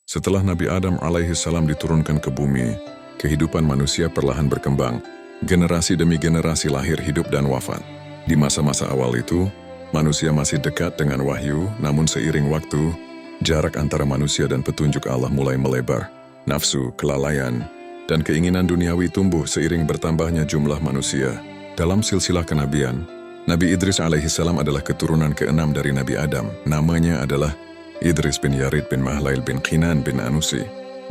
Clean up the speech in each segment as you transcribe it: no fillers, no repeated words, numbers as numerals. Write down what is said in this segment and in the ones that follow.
Setelah Nabi Adam alaihissalam diturunkan ke bumi, kehidupan manusia perlahan berkembang. Generasi demi generasi lahir, hidup, dan wafat. Di masa-masa awal itu, manusia masih dekat dengan wahyu, namun seiring waktu, jarak antara manusia dan petunjuk Allah mulai melebar. Nafsu, kelalaian, dan keinginan duniawi tumbuh seiring bertambahnya jumlah manusia. Dalam silsilah kenabian, Nabi Idris alaihissalam adalah keturunan ke-6 dari Nabi Adam. Namanya adalah Idris bin Yarid bin Mahlail bin Qinan bin Anusi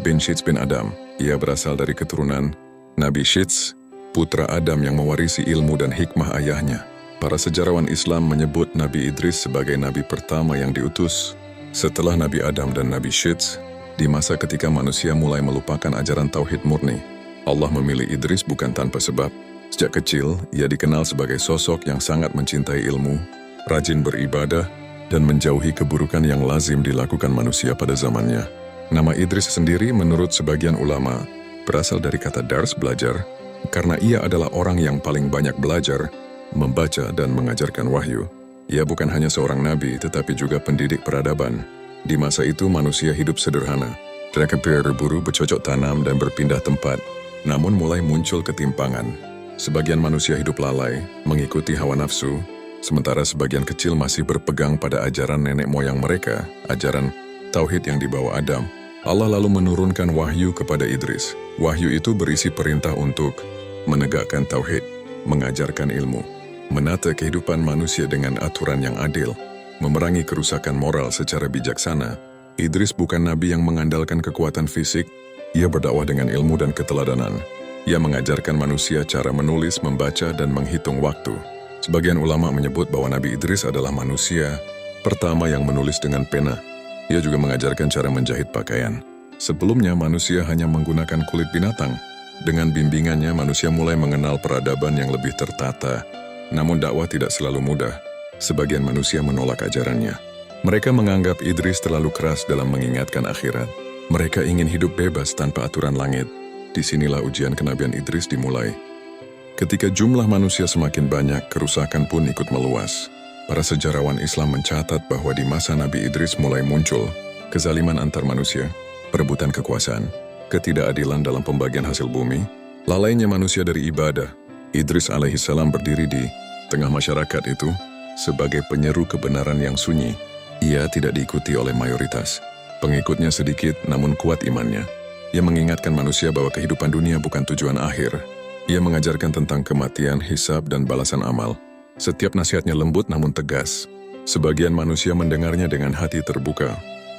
bin Shits bin Adam. Ia berasal dari keturunan Nabi Shits, putra Adam yang mewarisi ilmu dan hikmah ayahnya. Para sejarawan Islam menyebut Nabi Idris sebagai nabi pertama yang diutus setelah Nabi Adam dan Nabi Shits, di masa ketika manusia mulai melupakan ajaran tauhid murni. Allah memilih Idris bukan tanpa sebab. Sejak kecil, ia dikenal sebagai sosok yang sangat mencintai ilmu, rajin beribadah, dan menjauhi keburukan yang lazim dilakukan manusia pada zamannya. Nama Idris sendiri menurut sebagian ulama berasal dari kata dars, belajar, karena ia adalah orang yang paling banyak belajar, membaca, dan mengajarkan wahyu. Ia bukan hanya seorang nabi, tetapi juga pendidik peradaban. Di masa itu manusia hidup sederhana. Mereka berburu, bercocok tanam, dan berpindah tempat. Namun mulai muncul ketimpangan. Sebagian manusia hidup lalai, mengikuti hawa nafsu, sementara sebagian kecil masih berpegang pada ajaran nenek moyang mereka, ajaran tauhid yang dibawa Adam. Allah lalu menurunkan wahyu kepada Idris. Wahyu itu berisi perintah untuk menegakkan tauhid, mengajarkan ilmu, menata kehidupan manusia dengan aturan yang adil, memerangi kerusakan moral secara bijaksana. Idris bukan nabi yang mengandalkan kekuatan fisik, ia berdakwah dengan ilmu dan keteladanan. Ia mengajarkan manusia cara menulis, membaca, dan menghitung waktu. Sebagian ulama menyebut bahwa Nabi Idris adalah manusia pertama yang menulis dengan pena. Ia juga mengajarkan cara menjahit pakaian. Sebelumnya manusia hanya menggunakan kulit binatang. Dengan bimbingannya manusia mulai mengenal peradaban yang lebih tertata. Namun dakwah tidak selalu mudah. Sebagian manusia menolak ajarannya. Mereka menganggap Idris terlalu keras dalam mengingatkan akhirat. Mereka ingin hidup bebas tanpa aturan langit. Disinilah ujian kenabian Idris dimulai. Ketika jumlah manusia semakin banyak, kerusakan pun ikut meluas. Para sejarawan Islam mencatat bahwa di masa Nabi Idris mulai muncul kezaliman antar manusia, perebutan kekuasaan, ketidakadilan dalam pembagian hasil bumi, lalainya manusia dari ibadah. Idris alaihissalam berdiri di tengah masyarakat itu sebagai penyeru kebenaran yang sunyi. Ia tidak diikuti oleh mayoritas. Pengikutnya sedikit namun kuat imannya. Ia mengingatkan manusia bahwa kehidupan dunia bukan tujuan akhir. Ia mengajarkan tentang kematian, hisab, dan balasan amal. Setiap nasihatnya lembut namun tegas. Sebagian manusia mendengarnya dengan hati terbuka.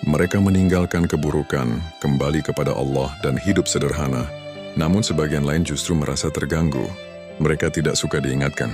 Mereka meninggalkan keburukan, kembali kepada Allah, dan hidup sederhana. Namun sebagian lain justru merasa terganggu. Mereka tidak suka diingatkan.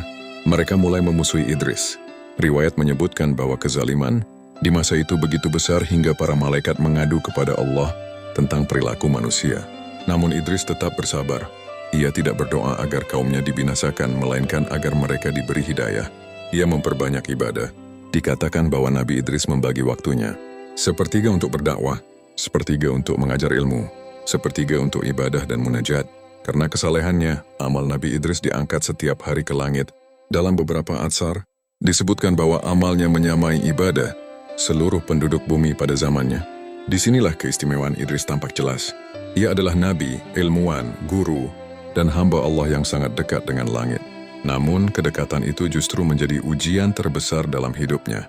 Mereka mulai memusuhi Idris. Riwayat menyebutkan bahwa kezaliman di masa itu begitu besar hingga para malaikat mengadu kepada Allah tentang perilaku manusia. Namun Idris tetap bersabar. Ia tidak berdoa agar kaumnya dibinasakan, melainkan agar mereka diberi hidayah. Ia memperbanyak ibadah. Dikatakan bahwa Nabi Idris membagi waktunya. Sepertiga untuk berdakwah, sepertiga untuk mengajar ilmu, sepertiga untuk ibadah dan munajat. Karena kesalehannya, amal Nabi Idris diangkat setiap hari ke langit. Dalam beberapa atsar, disebutkan bahwa amalnya menyamai ibadah seluruh penduduk bumi pada zamannya. Disinilah keistimewaan Idris tampak jelas. Ia adalah nabi, ilmuwan, guru, dan hamba Allah yang sangat dekat dengan langit. Namun, kedekatan itu justru menjadi ujian terbesar dalam hidupnya.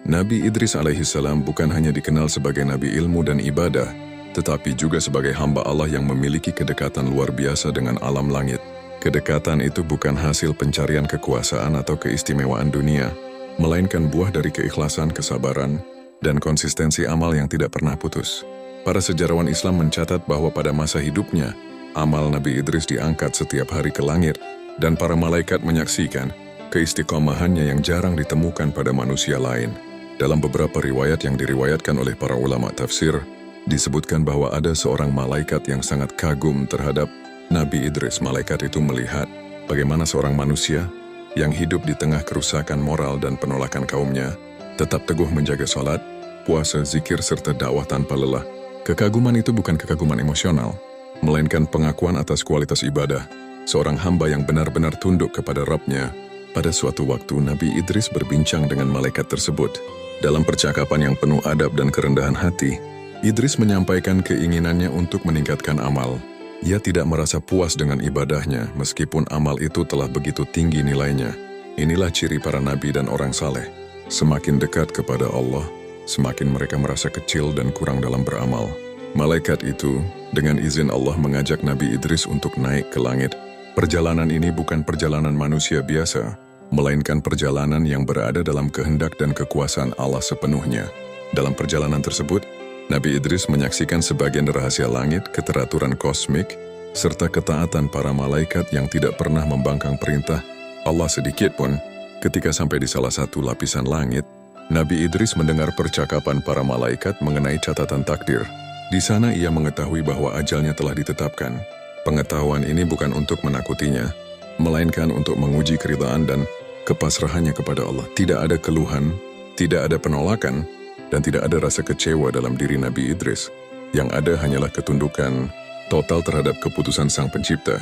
Nabi Idris alaihissalam bukan hanya dikenal sebagai nabi ilmu dan ibadah, tetapi juga sebagai hamba Allah yang memiliki kedekatan luar biasa dengan alam langit. Kedekatan itu bukan hasil pencarian kekuasaan atau keistimewaan dunia, melainkan buah dari keikhlasan, kesabaran, dan konsistensi amal yang tidak pernah putus. Para sejarawan Islam mencatat bahwa pada masa hidupnya, amal Nabi Idris diangkat setiap hari ke langit, dan para malaikat menyaksikan keistiqomahannya yang jarang ditemukan pada manusia lain. Dalam beberapa riwayat yang diriwayatkan oleh para ulama tafsir, disebutkan bahwa ada seorang malaikat yang sangat kagum terhadap Nabi Idris. Malaikat itu melihat bagaimana seorang manusia yang hidup di tengah kerusakan moral dan penolakan kaumnya, tetap teguh menjaga sholat, puasa, zikir, serta dakwah tanpa lelah. Kekaguman itu bukan kekaguman emosional, melainkan pengakuan atas kualitas ibadah, seorang hamba yang benar-benar tunduk kepada Rabb-Nya. Pada suatu waktu, Nabi Idris berbincang dengan malaikat tersebut. Dalam percakapan yang penuh adab dan kerendahan hati, Idris menyampaikan keinginannya untuk meningkatkan amal. Ia tidak merasa puas dengan ibadahnya meskipun amal itu telah begitu tinggi nilainya. Inilah ciri para nabi dan orang saleh. Semakin dekat kepada Allah, semakin mereka merasa kecil dan kurang dalam beramal. Malaikat itu, dengan izin Allah mengajak Nabi Idris untuk naik ke langit. Perjalanan ini bukan perjalanan manusia biasa, melainkan perjalanan yang berada dalam kehendak dan kekuasaan Allah sepenuhnya. Dalam perjalanan tersebut, Nabi Idris menyaksikan sebagian rahasia langit, keteraturan kosmik, serta ketaatan para malaikat yang tidak pernah membangkang perintah Allah sedikit pun. Ketika sampai di salah satu lapisan langit, Nabi Idris mendengar percakapan para malaikat mengenai catatan takdir. Di sana ia mengetahui bahwa ajalnya telah ditetapkan. Pengetahuan ini bukan untuk menakutinya, melainkan untuk menguji keridhaan dan kepasrahannya kepada Allah. Tidak ada keluhan, tidak ada penolakan, dan tidak ada rasa kecewa dalam diri Nabi Idris. Yang ada hanyalah ketundukan total terhadap keputusan Sang Pencipta.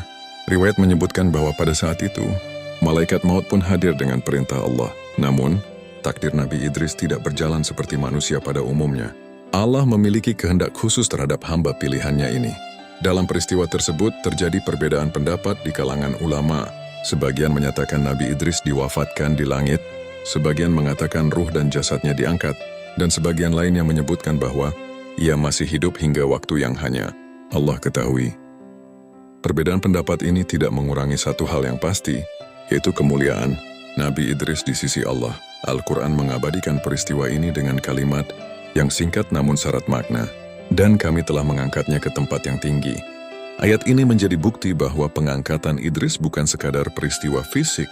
Riwayat menyebutkan bahwa pada saat itu, malaikat maut pun hadir dengan perintah Allah. Namun, takdir Nabi Idris tidak berjalan seperti manusia pada umumnya. Allah memiliki kehendak khusus terhadap hamba pilihannya ini. Dalam peristiwa tersebut terjadi perbedaan pendapat di kalangan ulama. Sebagian menyatakan Nabi Idris diwafatkan di langit, sebagian mengatakan ruh dan jasadnya diangkat, dan sebagian lain yang menyebutkan bahwa ia masih hidup hingga waktu yang hanya Allah ketahui. Perbedaan pendapat ini tidak mengurangi satu hal yang pasti, yaitu kemuliaan Nabi Idris di sisi Allah. Al-Quran mengabadikan peristiwa ini dengan kalimat yang singkat namun syarat makna, dan kami telah mengangkatnya ke tempat yang tinggi. Ayat ini menjadi bukti bahwa pengangkatan Idris bukan sekadar peristiwa fisik,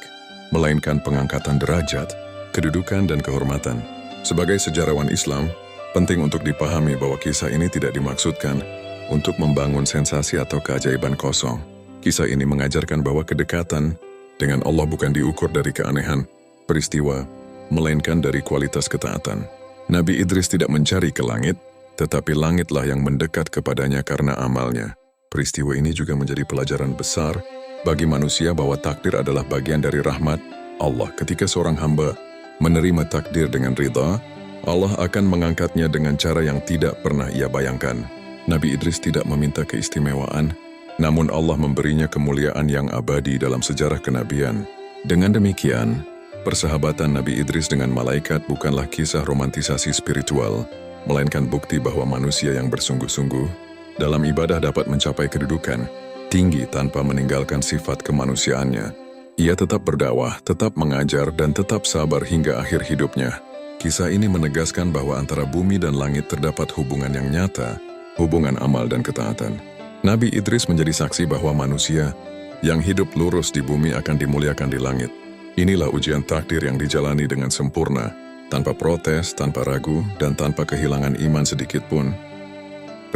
melainkan pengangkatan derajat, kedudukan, dan kehormatan. Sebagai sejarawan Islam, penting untuk dipahami bahwa kisah ini tidak dimaksudkan untuk membangun sensasi atau keajaiban kosong. Kisah ini mengajarkan bahwa kedekatan dengan Allah bukan diukur dari keanehan peristiwa, melainkan dari kualitas ketaatan. Nabi Idris tidak mencari ke langit, tetapi langitlah yang mendekat kepadanya karena amalnya. Peristiwa ini juga menjadi pelajaran besar bagi manusia bahwa takdir adalah bagian dari rahmat Allah. Ketika seorang hamba menerima takdir dengan ridha, Allah akan mengangkatnya dengan cara yang tidak pernah ia bayangkan. Nabi Idris tidak meminta keistimewaan, namun Allah memberinya kemuliaan yang abadi dalam sejarah kenabian. Dengan demikian, persahabatan Nabi Idris dengan malaikat bukanlah kisah romantisasi spiritual, melainkan bukti bahwa manusia yang bersungguh-sungguh dalam ibadah dapat mencapai kedudukan tinggi tanpa meninggalkan sifat kemanusiaannya. Ia tetap berdakwah, tetap mengajar, dan tetap sabar hingga akhir hidupnya. Kisah ini menegaskan bahwa antara bumi dan langit terdapat hubungan yang nyata, hubungan amal dan ketaatan. Nabi Idris menjadi saksi bahwa manusia yang hidup lurus di bumi akan dimuliakan di langit. Inilah ujian takdir yang dijalani dengan sempurna, tanpa protes, tanpa ragu, dan tanpa kehilangan iman sedikit pun.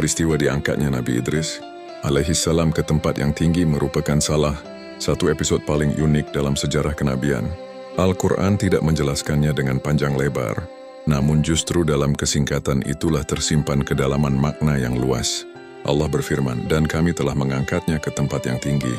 Peristiwa diangkatnya Nabi Idris alaihissalam ke tempat yang tinggi merupakan salah satu episode paling unik dalam sejarah kenabian. Al-Quran tidak menjelaskannya dengan panjang lebar, namun justru dalam kesingkatan itulah tersimpan kedalaman makna yang luas. Allah berfirman, dan kami telah mengangkatnya ke tempat yang tinggi.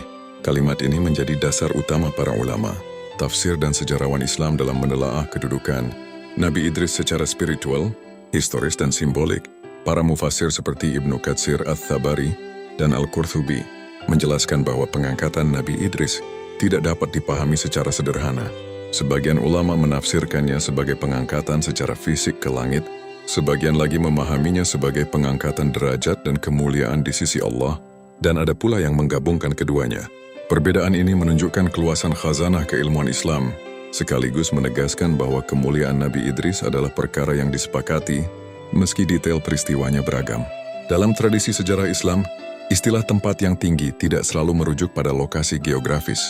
Kalimat ini menjadi dasar utama para ulama, tafsir dan sejarawan Islam dalam menelaah kedudukan Nabi Idris secara spiritual, historis dan simbolik. Para mufasir seperti Ibnu Katsir Ats-Tsabari dan Al-Qurtubi menjelaskan bahwa pengangkatan Nabi Idris tidak dapat dipahami secara sederhana. Sebagian ulama menafsirkannya sebagai pengangkatan secara fisik ke langit, sebagian lagi memahaminya sebagai pengangkatan derajat dan kemuliaan di sisi Allah, dan ada pula yang menggabungkan keduanya. Perbedaan ini menunjukkan keluasan khazanah keilmuan Islam, sekaligus menegaskan bahwa kemuliaan Nabi Idris adalah perkara yang disepakati, meski detail peristiwanya beragam. Dalam tradisi sejarah Islam, istilah tempat yang tinggi tidak selalu merujuk pada lokasi geografis.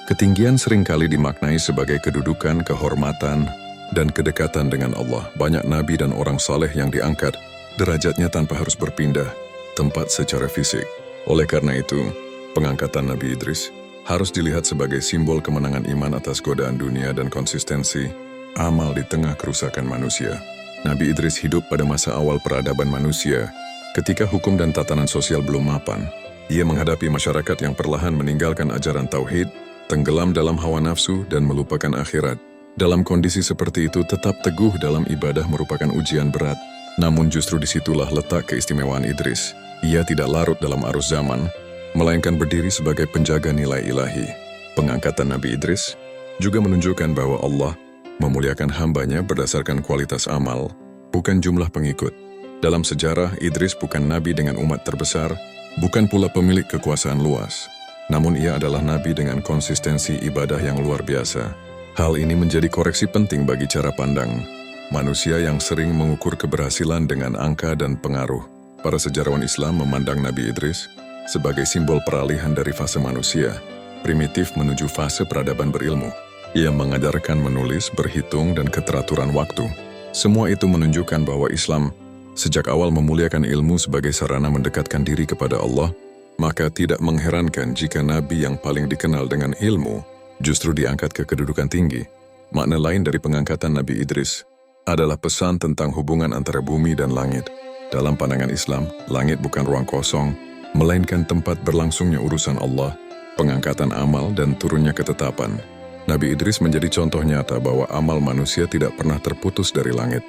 Ketinggian seringkali dimaknai sebagai kedudukan, kehormatan, dan kedekatan dengan Allah. Banyak nabi dan orang saleh yang diangkat, derajatnya tanpa harus berpindah tempat secara fisik. Oleh karena itu, pengangkatan Nabi Idris harus dilihat sebagai simbol kemenangan iman atas godaan dunia dan konsistensi amal di tengah kerusakan manusia. Nabi Idris hidup pada masa awal peradaban manusia, ketika hukum dan tatanan sosial belum mapan. Ia menghadapi masyarakat yang perlahan meninggalkan ajaran tauhid, tenggelam dalam hawa nafsu, dan melupakan akhirat. Dalam kondisi seperti itu, tetap teguh dalam ibadah merupakan ujian berat. Namun justru disitulah letak keistimewaan Idris. Ia tidak larut dalam arus zaman, melainkan berdiri sebagai penjaga nilai ilahi. Pengangkatan Nabi Idris juga menunjukkan bahwa Allah memuliakan hambanya berdasarkan kualitas amal, bukan jumlah pengikut. Dalam sejarah, Idris bukan nabi dengan umat terbesar, bukan pula pemilik kekuasaan luas. Namun ia adalah nabi dengan konsistensi ibadah yang luar biasa. Hal ini menjadi koreksi penting bagi cara pandang manusia yang sering mengukur keberhasilan dengan angka dan pengaruh. Para sejarawan Islam memandang Nabi Idris sebagai simbol peralihan dari fase manusia primitif menuju fase peradaban berilmu. Ia mengajarkan menulis, berhitung, dan keteraturan waktu. Semua itu menunjukkan bahwa Islam sejak awal memuliakan ilmu sebagai sarana mendekatkan diri kepada Allah, maka tidak mengherankan jika Nabi yang paling dikenal dengan ilmu justru diangkat ke kedudukan tinggi. Makna lain dari pengangkatan Nabi Idris adalah pesan tentang hubungan antara bumi dan langit. Dalam pandangan Islam, langit bukan ruang kosong, melainkan tempat berlangsungnya urusan Allah, pengangkatan amal, dan turunnya ketetapan. Nabi Idris menjadi contoh nyata bahwa amal manusia tidak pernah terputus dari langit.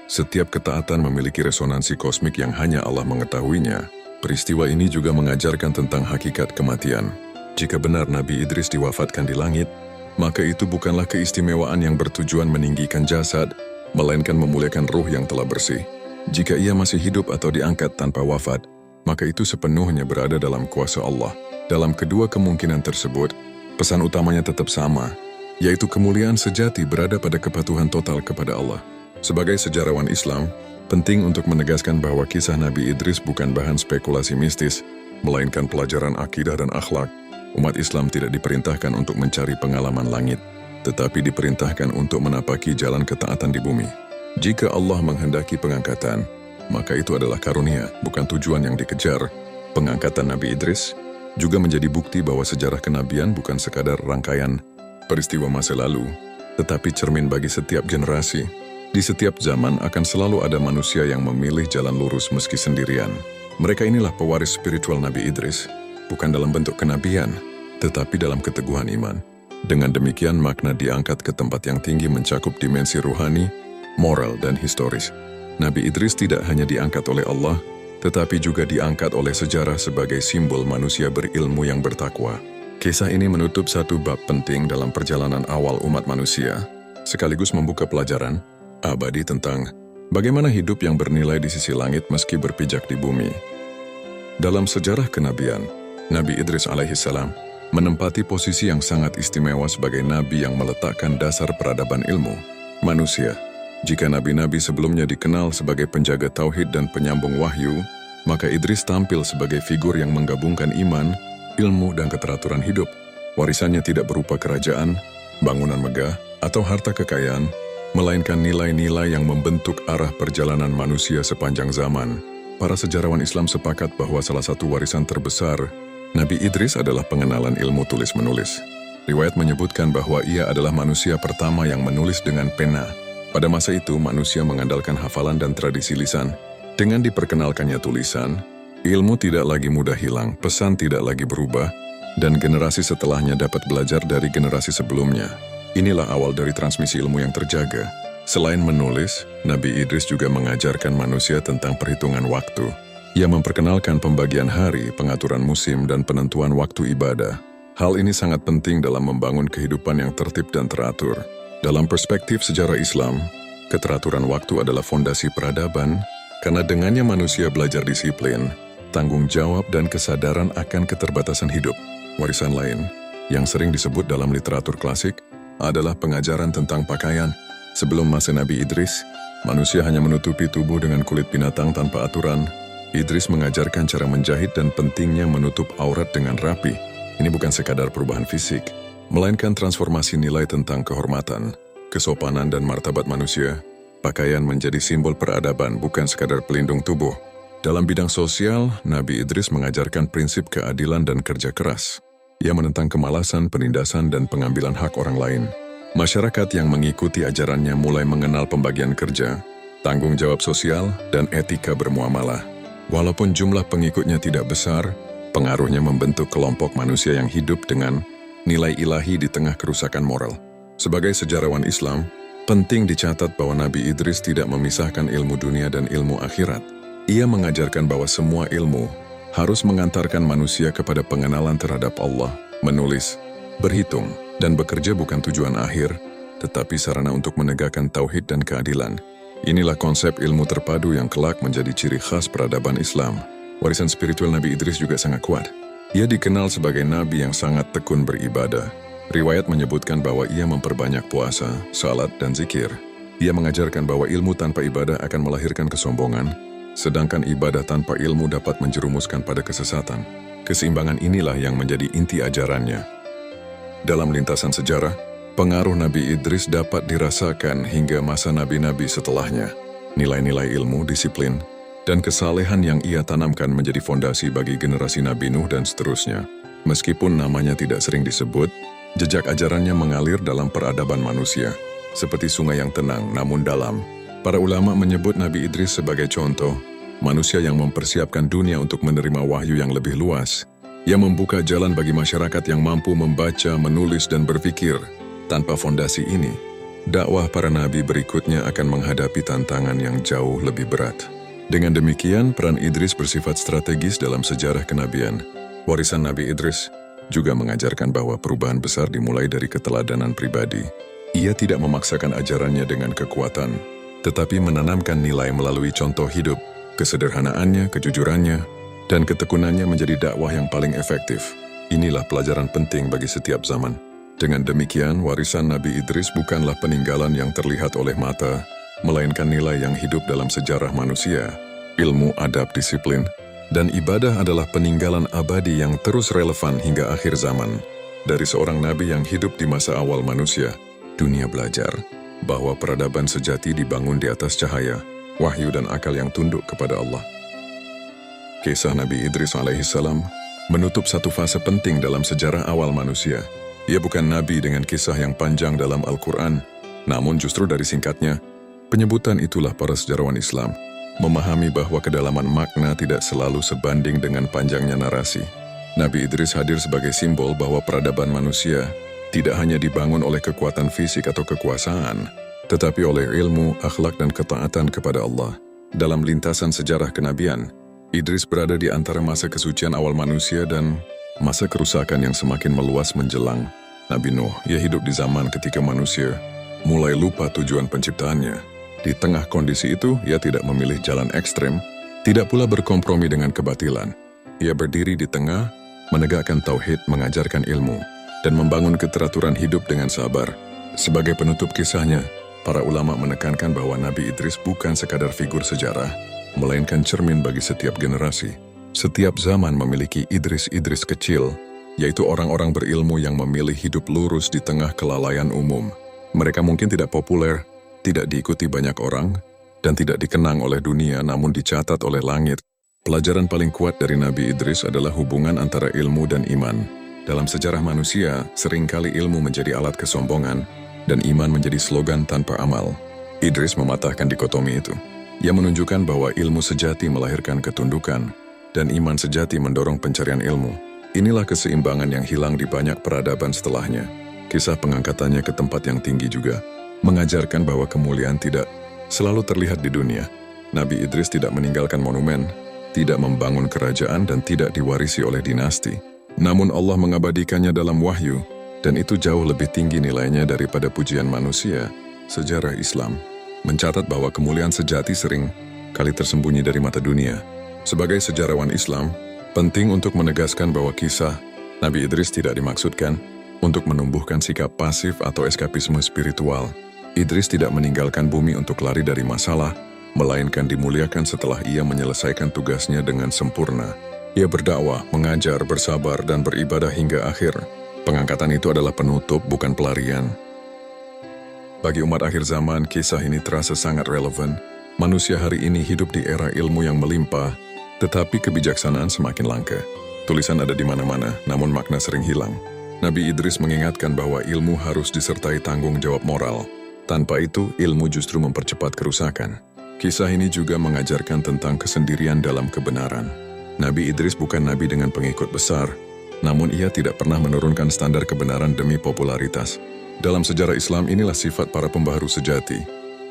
Setiap ketaatan memiliki resonansi kosmik yang hanya Allah mengetahuinya. Peristiwa ini juga mengajarkan tentang hakikat kematian. Jika benar Nabi Idris diwafatkan di langit, maka itu bukanlah keistimewaan yang bertujuan meninggikan jasad, melainkan memuliakan ruh yang telah bersih. Jika ia masih hidup atau diangkat tanpa wafat, maka itu sepenuhnya berada dalam kuasa Allah. Dalam kedua kemungkinan tersebut, pesan utamanya tetap sama, yaitu kemuliaan sejati berada pada kepatuhan total kepada Allah. Sebagai sejarawan Islam, penting untuk menegaskan bahwa kisah Nabi Idris bukan bahan spekulasi mistis, melainkan pelajaran akidah dan akhlak. Umat Islam tidak diperintahkan untuk mencari pengalaman langit, tetapi diperintahkan untuk menapaki jalan ketaatan di bumi. Jika Allah menghendaki pengangkatan, maka itu adalah karunia, bukan tujuan yang dikejar. Pengangkatan Nabi Idris juga menjadi bukti bahwa sejarah kenabian bukan sekadar rangkaian peristiwa masa lalu, tetapi cermin bagi setiap generasi. Di setiap zaman akan selalu ada manusia yang memilih jalan lurus meski sendirian. Mereka inilah pewaris spiritual Nabi Idris, bukan dalam bentuk kenabian, tetapi dalam keteguhan iman. Dengan demikian, makna diangkat ke tempat yang tinggi mencakup dimensi ruhani, moral, dan historis. Nabi Idris tidak hanya diangkat oleh Allah, tetapi juga diangkat oleh sejarah sebagai simbol manusia berilmu yang bertakwa. Kisah ini menutup satu bab penting dalam perjalanan awal umat manusia, sekaligus membuka pelajaran abadi tentang bagaimana hidup yang bernilai di sisi langit meski berpijak di bumi. Dalam sejarah kenabian, Nabi Idris alaihissalam menempati posisi yang sangat istimewa sebagai nabi yang meletakkan dasar peradaban ilmu manusia. Jika nabi-nabi sebelumnya dikenal sebagai penjaga tauhid dan penyambung wahyu, maka Idris tampil sebagai figur yang menggabungkan iman, ilmu, dan keteraturan hidup. Warisannya tidak berupa kerajaan, bangunan megah, atau harta kekayaan, melainkan nilai-nilai yang membentuk arah perjalanan manusia sepanjang zaman. Para sejarawan Islam sepakat bahwa salah satu warisan terbesar Nabi Idris adalah pengenalan ilmu tulis-menulis. Riwayat menyebutkan bahwa ia adalah manusia pertama yang menulis dengan pena. Pada masa itu, manusia mengandalkan hafalan dan tradisi lisan. Dengan diperkenalkannya tulisan, ilmu tidak lagi mudah hilang, pesan tidak lagi berubah, dan generasi setelahnya dapat belajar dari generasi sebelumnya. Inilah awal dari transmisi ilmu yang terjaga. Selain menulis, Nabi Idris juga mengajarkan manusia tentang perhitungan waktu. Ia memperkenalkan pembagian hari, pengaturan musim, dan penentuan waktu ibadah. Hal ini sangat penting dalam membangun kehidupan yang tertib dan teratur. Dalam perspektif sejarah Islam, keteraturan waktu adalah fondasi peradaban, karena dengannya manusia belajar disiplin, tanggung jawab, dan kesadaran akan keterbatasan hidup. Warisan lain, yang sering disebut dalam literatur klasik, adalah pengajaran tentang pakaian. Sebelum masa Nabi Idris, manusia hanya menutupi tubuh dengan kulit binatang tanpa aturan. Idris mengajarkan cara menjahit dan pentingnya menutup aurat dengan rapi. Ini bukan sekadar perubahan fisik, melainkan transformasi nilai tentang kehormatan, kesopanan, dan martabat manusia. Pakaian menjadi simbol peradaban, bukan sekadar pelindung tubuh. Dalam bidang sosial, Nabi Idris mengajarkan prinsip keadilan dan kerja keras. Ia menentang kemalasan, penindasan, dan pengambilan hak orang lain. Masyarakat yang mengikuti ajarannya mulai mengenal pembagian kerja, tanggung jawab sosial, dan etika bermuamalah. Walaupun jumlah pengikutnya tidak besar, pengaruhnya membentuk kelompok manusia yang hidup dengan nilai ilahi di tengah kerusakan moral. Sebagai sejarawan Islam, Penting dicatat bahwa Nabi Idris tidak memisahkan ilmu dunia dan ilmu akhirat. Ia mengajarkan bahwa semua ilmu harus mengantarkan manusia kepada pengenalan terhadap Allah, menulis, berhitung, dan bekerja bukan tujuan akhir, tetapi sarana untuk menegakkan tauhid dan keadilan. Inilah konsep ilmu terpadu yang kelak menjadi ciri khas peradaban Islam. Warisan spiritual Nabi Idris juga sangat kuat. Ia dikenal sebagai nabi yang sangat tekun beribadah. Riwayat menyebutkan bahwa ia memperbanyak puasa, salat, dan zikir. Ia mengajarkan bahwa ilmu tanpa ibadah akan melahirkan kesombongan, sedangkan ibadah tanpa ilmu dapat menjerumuskan pada kesesatan. Keseimbangan inilah yang menjadi inti ajarannya. Dalam lintasan sejarah, pengaruh Nabi Idris dapat dirasakan hingga masa nabi-nabi setelahnya. Nilai-nilai ilmu, disiplin, dan kesalehan yang ia tanamkan menjadi fondasi bagi generasi Nabi Nuh dan seterusnya. Meskipun namanya tidak sering disebut, jejak ajarannya mengalir dalam peradaban manusia, seperti sungai yang tenang namun dalam. Para ulama menyebut Nabi Idris sebagai contoh, manusia yang mempersiapkan dunia untuk menerima wahyu yang lebih luas. Ia membuka jalan bagi masyarakat yang mampu membaca, menulis, dan berpikir. Tanpa fondasi ini, dakwah para nabi berikutnya akan menghadapi tantangan yang jauh lebih berat. Dengan demikian, peran Idris bersifat strategis dalam sejarah kenabian. Warisan Nabi Idris juga mengajarkan bahwa perubahan besar dimulai dari keteladanan pribadi. Ia tidak memaksakan ajarannya dengan kekuatan, tetapi menanamkan nilai melalui contoh hidup. Kesederhanaannya, kejujurannya, dan ketekunannya menjadi dakwah yang paling efektif. Inilah pelajaran penting bagi setiap zaman. Dengan demikian, warisan Nabi Idris bukanlah peninggalan yang terlihat oleh mata, melainkan nilai yang hidup dalam sejarah manusia. Ilmu, adab, disiplin, dan ibadah adalah peninggalan abadi yang terus relevan hingga akhir zaman. Dari seorang nabi yang hidup di masa awal manusia, dunia belajar bahwa peradaban sejati dibangun di atas cahaya, wahyu dan akal yang tunduk kepada Allah. Kisah Nabi Idris alaihissalam menutup satu fase penting dalam sejarah awal manusia. Ia bukan nabi dengan kisah yang panjang dalam Al-Quran, namun justru dari singkatnya, penyebutan itulah para sejarawan Islam memahami bahwa kedalaman makna tidak selalu sebanding dengan panjangnya narasi. Nabi Idris hadir sebagai simbol bahwa peradaban manusia tidak hanya dibangun oleh kekuatan fisik atau kekuasaan, tetapi oleh ilmu, akhlak, dan ketaatan kepada Allah. Dalam lintasan sejarah kenabian, Idris berada di antara masa kesucian awal manusia dan masa kerusakan yang semakin meluas menjelang Nabi Nuh. Ia hidup di zaman ketika manusia mulai lupa tujuan penciptaannya. Di tengah kondisi itu, ia tidak memilih jalan ekstrem, tidak pula berkompromi dengan kebatilan. Ia berdiri di tengah, menegakkan tauhid, mengajarkan ilmu, dan membangun keteraturan hidup dengan sabar. Sebagai penutup kisahnya, para ulama menekankan bahwa Nabi Idris bukan sekadar figur sejarah, melainkan cermin bagi setiap generasi. Setiap zaman memiliki Idris-Idris kecil, yaitu orang-orang berilmu yang memilih hidup lurus di tengah kelalaian umum. Mereka mungkin tidak populer, tidak diikuti banyak orang, dan tidak dikenang oleh dunia namun dicatat oleh langit. Pelajaran paling kuat dari Nabi Idris adalah hubungan antara ilmu dan iman. Dalam sejarah manusia, seringkali ilmu menjadi alat kesombongan, dan iman menjadi slogan tanpa amal. Idris mematahkan dikotomi itu. Ia menunjukkan bahwa ilmu sejati melahirkan ketundukan, dan iman sejati mendorong pencarian ilmu. Inilah keseimbangan yang hilang di banyak peradaban setelahnya. Kisah pengangkatannya ke tempat yang tinggi juga mengajarkan bahwa kemuliaan tidak selalu terlihat di dunia. Nabi Idris tidak meninggalkan monumen, tidak membangun kerajaan, dan tidak diwarisi oleh dinasti. Namun Allah mengabadikannya dalam wahyu, dan itu jauh lebih tinggi nilainya daripada pujian manusia. Sejarah Islam mencatat bahwa kemuliaan sejati sering kali tersembunyi dari mata dunia. Sebagai sejarawan Islam, penting untuk menegaskan bahwa kisah Nabi Idris tidak dimaksudkan untuk menumbuhkan sikap pasif atau eskapisme spiritual. Idris tidak meninggalkan bumi untuk lari dari masalah, melainkan dimuliakan setelah ia menyelesaikan tugasnya dengan sempurna. Ia berdakwah, mengajar, bersabar, dan beribadah hingga akhir. Pengangkatan itu adalah penutup, bukan pelarian. Bagi umat akhir zaman, kisah ini terasa sangat relevan. Manusia hari ini hidup di era ilmu yang melimpah, tetapi kebijaksanaan semakin langka. Tulisan ada di mana-mana, namun makna sering hilang. Nabi Idris mengingatkan bahwa ilmu harus disertai tanggung jawab moral. Tanpa itu, ilmu justru mempercepat kerusakan. Kisah ini juga mengajarkan tentang kesendirian dalam kebenaran. Nabi Idris bukan nabi dengan pengikut besar, namun ia tidak pernah menurunkan standar kebenaran demi popularitas. Dalam sejarah Islam inilah sifat para pembaharu sejati.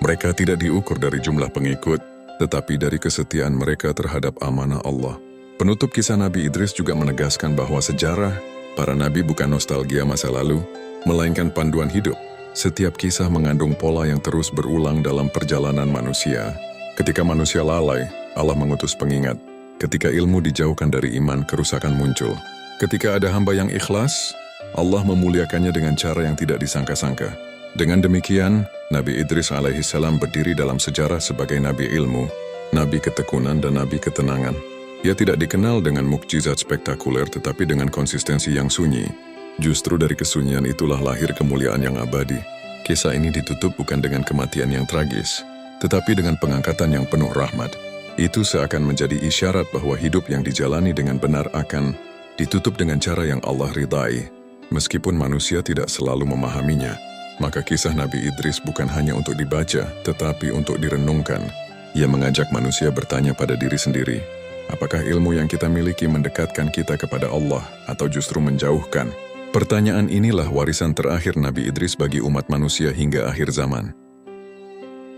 Mereka tidak diukur dari jumlah pengikut, tetapi dari kesetiaan mereka terhadap amanah Allah. Penutup kisah Nabi Idris juga menegaskan bahwa sejarah para nabi bukan nostalgia masa lalu, melainkan panduan hidup. Setiap kisah mengandung pola yang terus berulang dalam perjalanan manusia. Ketika manusia lalai, Allah mengutus pengingat. Ketika ilmu dijauhkan dari iman, kerusakan muncul. Ketika ada hamba yang ikhlas, Allah memuliakannya dengan cara yang tidak disangka-sangka. Dengan demikian, Nabi Idris alaihissalam berdiri dalam sejarah sebagai nabi ilmu, nabi ketekunan dan nabi ketenangan. Ia tidak dikenal dengan mukjizat spektakuler tetapi dengan konsistensi yang sunyi. Justru dari kesunyian itulah lahir kemuliaan yang abadi. Kisah ini ditutup bukan dengan kematian yang tragis, tetapi dengan pengangkatan yang penuh rahmat. Itu seakan menjadi isyarat bahwa hidup yang dijalani dengan benar akan ditutup dengan cara yang Allah ridai. Meskipun manusia tidak selalu memahaminya, maka kisah Nabi Idris bukan hanya untuk dibaca, tetapi untuk direnungkan. Ia mengajak manusia bertanya pada diri sendiri, apakah ilmu yang kita miliki mendekatkan kita kepada Allah atau justru menjauhkan? Pertanyaan inilah warisan terakhir Nabi Idris bagi umat manusia hingga akhir zaman.